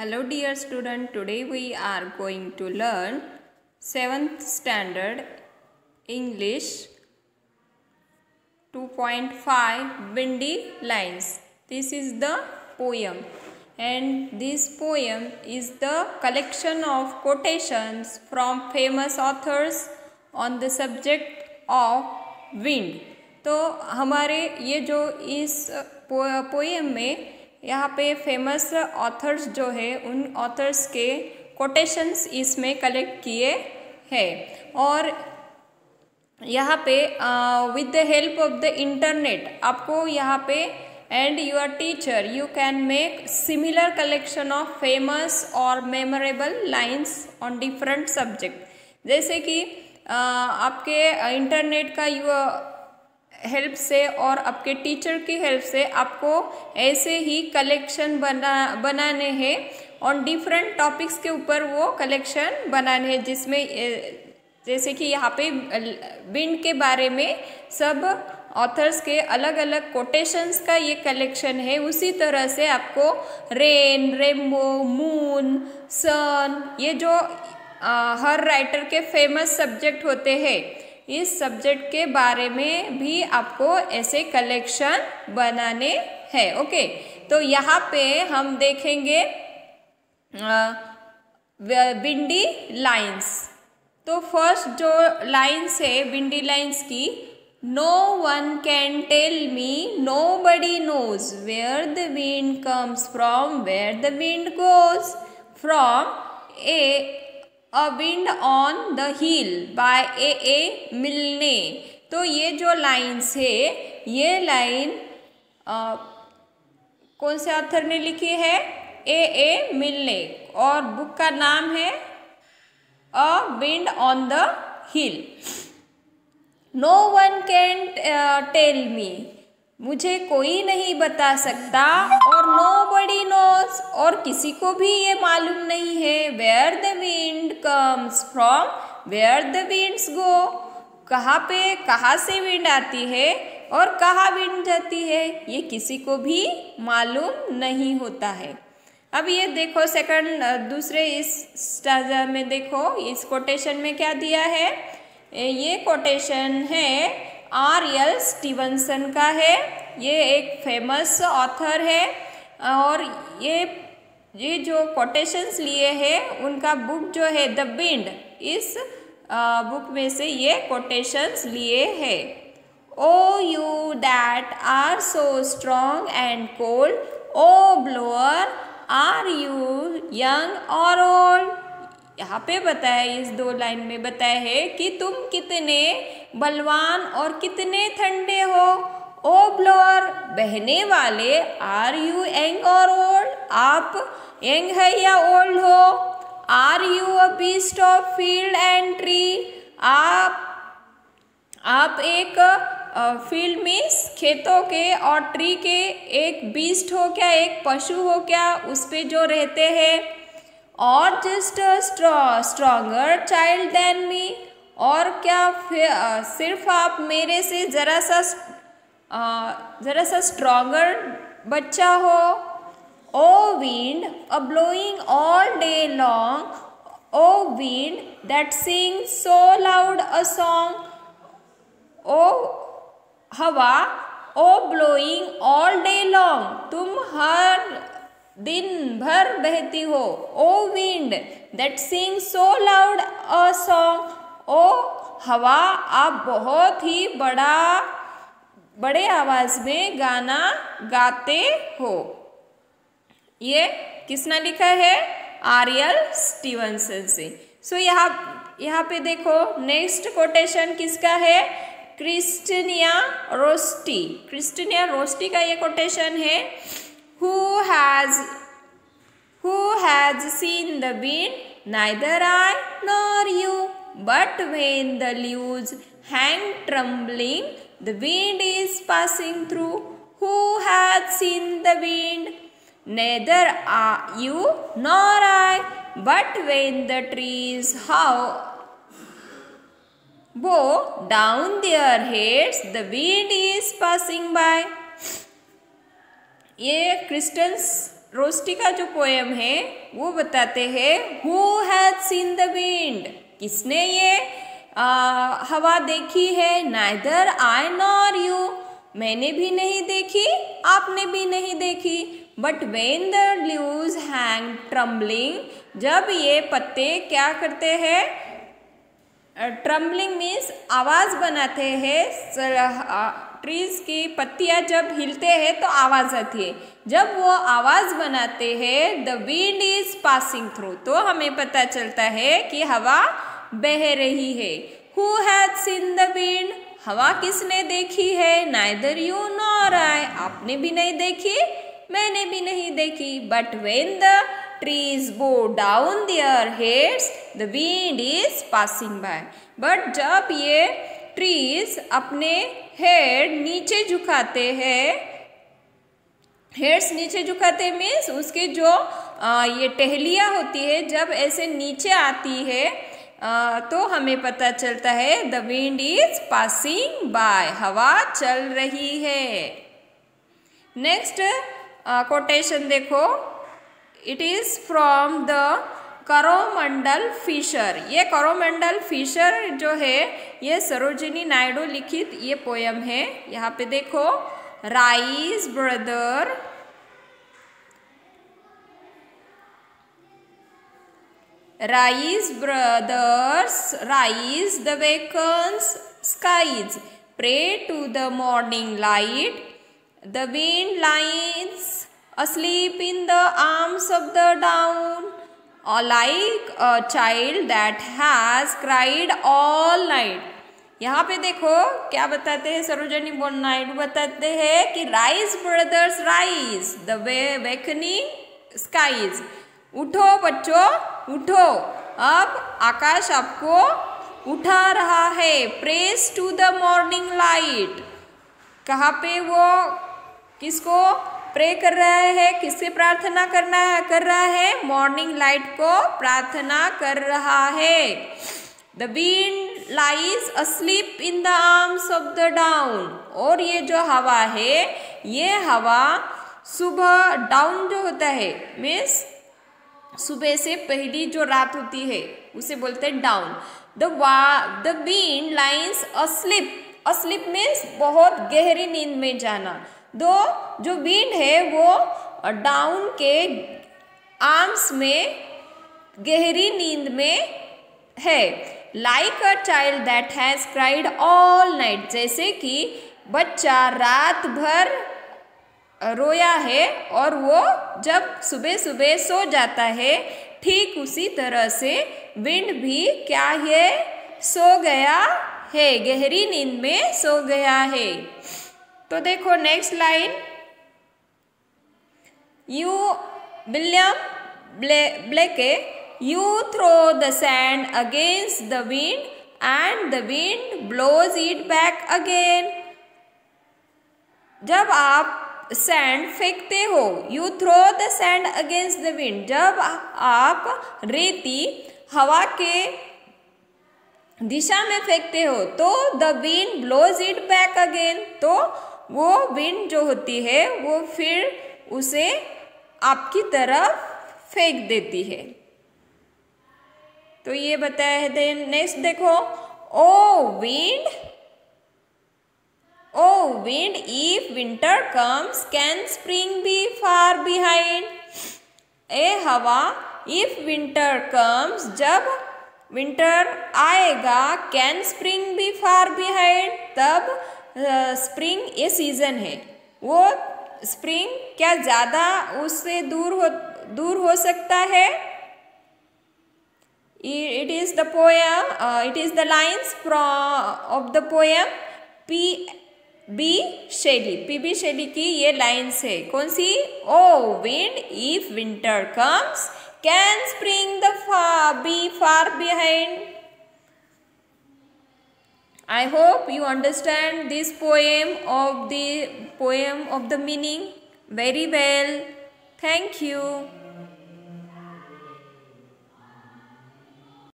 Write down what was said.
Hello dear student, today we are going to learn 7th standard English 2.5 Windy Lines. This is the poem and this poem is the collection of quotations from famous authors on the subject of wind. तो हमारे ये जो इस poem में यहाँ पे famous authors जो है उन ऑथर्स के कोटेशंस इसमें कलेक्ट किए हैं और यहाँ पे with the help of the internet आपको यहाँ पे and your teacher you can make similar collection of famous और memorable lines on different subject. जैसे कि आपके इंटरनेट का हेल्प से और आपके टीचर की हेल्प से आपको ऐसे ही कलेक्शन बनाने हैं ऑन डिफरेंट टॉपिक्स के ऊपर वो कलेक्शन बनाने हैं, जिसमें जैसे कि यहाँ पे विंड के बारे में सब ऑथर्स के अलग अलग कोटेशंस का ये कलेक्शन है। उसी तरह से आपको रेन, रेनबो, मून, सन, ये जो हर राइटर के फेमस सब्जेक्ट होते हैं, इस सब्जेक्ट के बारे में भी आपको ऐसे कलेक्शन बनाने हैं। ओके, तो यहाँ पे हम देखेंगे विंडी लाइन्स। तो फर्स्ट जो लाइन्स है विंडी लाइन्स की, no one can tell me, nobody knows where the wind comes from, where the wind goes from, A wind on the hill by A. Milne। तो ये जो lines है ये line कौन से author ने लिखी है? A. मिल्ने, और बुक का नाम है a wind on the hill. No one can tell me, मुझे कोई नहीं बता सकता, और नोबडी नोज, और किसी को भी ये मालूम नहीं है, where the wind comes from, where the winds go, कहाँ से विंड आती है और कहाँ विंड जाती है, ये किसी को भी मालूम नहीं होता है। अब ये देखो दूसरे इस स्टांजा में देखो इस कोटेशन में क्या दिया है। ये कोटेशन है R.L. स्टीवनसन का है। ये एक फेमस ऑथर है और ये जो कोटेशंस लिए हैं उनका बुक जो है द विंड, इस बुक में से ये कोटेशंस लिए हैं। O you that are so strong and cold, O blower are you young और ओल्ड। यहाँ पे बताया, इस दो लाइन में बताया है कि तुम कितने बलवान और कितने ठंडे हो। ओ ब्लोअर, बहने वाले, आर यू यंग और ओल्ड, आप यंग है या ओल्ड हो। Are you a beast of field and tree, आप एक फील्ड मीन्स खेतों के और ट्री के एक बीस्ट हो क्या, एक पशु हो क्या, उस पे जो रहते हैं। और just stronger child than me, और क्या सिर्फ आप मेरे से जरा सा स्ट्रॉन्गर बच्चा हो। O wind a blowing all day long, O wind that sing so loud a song, O हवा, O blowing all day long, तुम हर दिन भर बहती हो। O wind that sing so loud a song, O हवा, आप बहुत ही बड़े आवाज में गाना गाते हो। ये किसने लिखा है? R.L. स्टीवनसन से। सो यहाँ पे देखो नेक्स्ट कोटेशन किसका है? क्रिस्टिनिया रोस्टी। क्रिस्टिनिया रोस्टी का ये कोटेशन है। Who has seen the wind? Neither I nor you. But when the leaves hang trembling, the wind is passing through. Who has seen the wind? Neither you nor I. But when the trees bow down their heads, the wind is passing by. ये रोस्टी का जो poem है वो बताते हैं who has seen the wind, किसने ये हवा देखी है, नाइदर आई नॉर यू, मैंने भी नहीं देखी आपने भी नहीं देखी, but when the leaves hang trembling, जब ये पत्ते क्या करते हैं, ट्रम्बलिंग मीन्स आवाज़ बनाते हैं, ट्रीज की पत्तियां जब हिलते हैं तो आवाज़ आती है, जब वो आवाज़ बनाते हैं the wind is passing through, तो हमें पता चलता है कि हवा बह रही है। Who has seen the wind, हवा किसने देखी है, नाइदर यू नॉर आई, आपने भी नहीं देखी मैंने भी नहीं देखी, but when the trees bow down their heads the wind is passing by, but जब ये ट्रीज अपने हेड नीचे झुकाते हैं, हेड्स नीचे झुकाते मीन्स उसके जो ये टहलियाँ होती है जब ऐसे नीचे आती है तो हमें पता चलता है the wind is passing by, हवा चल रही है। नेक्स्ट कोटेशन देखो, it is from the Coromandel fisher, ये करोमंडल फिशर जो है ये सरोजिनी नायडू लिखित ये पोयम है। यहाँ पे देखो, rise brother, rise brothers, rise the vacant skies, pray to the morning light, the wind lies asleep in the arms of the dawn, or like a child that has cried all night। यहाँ पे देखो क्या बताते हैं सरोजिनी नायडू, बताते हैं कि rise brothers rise the wakening skies, उठो बच्चों उठो, अब आकाश आपको उठा रहा है। Praise to the morning light, कहाँ पे वो किसको प्रे कर रहा है, किससे प्रार्थना कर रहा है, मॉर्निंग लाइट को प्रार्थना कर रहा है। The wind lies asleep in the arms of the down, और ये जो हवा है ये हवा सुबह, डाउन जो होता है मीन्स सुबह से पहली जो रात होती है उसे बोलते हैं down. The wind lies asleep, asleep means बहुत गहरी नींद में जाना, दो जो विंड है वो डाउन के आर्म्स में गहरी नींद में है। Like a child that has cried all night, जैसे कि बच्चा रात भर रोया है और वो जब सुबह सुबह सो जाता है, ठीक उसी तरह से विंड भी क्या है, सो गया है, गहरी नींद में सो गया है। तो देखो next line, you William Blake, you throw the sand against the wind and the wind blows it back again. जब आप सैंड फेंकते हो, you throw the sand against the wind, जब आप रेती हवा के दिशा में फेंकते हो तो the wind blows it back again, तो वो विंड जो होती है वो फिर उसे आपकी तरफ फेंक देती है। तो ये बताया है। नेक्स्ट देखो, ओ wind, oh wind, if winter comes can spring be far behind। ए हवा, if winter comes, जब विंटर आएगा, can spring be far behind, तब स्प्रिंग ये सीजन है, वो स्प्रिंग क्या ज़्यादा उससे दूर हो सकता है। It is the poem, it is the lines of the poem P B Shelley की ये लाइन्स है, कौन सी, O wind if winter comes can spring the be far behind. I hope you understand this poem of the meaning very well. Thank you.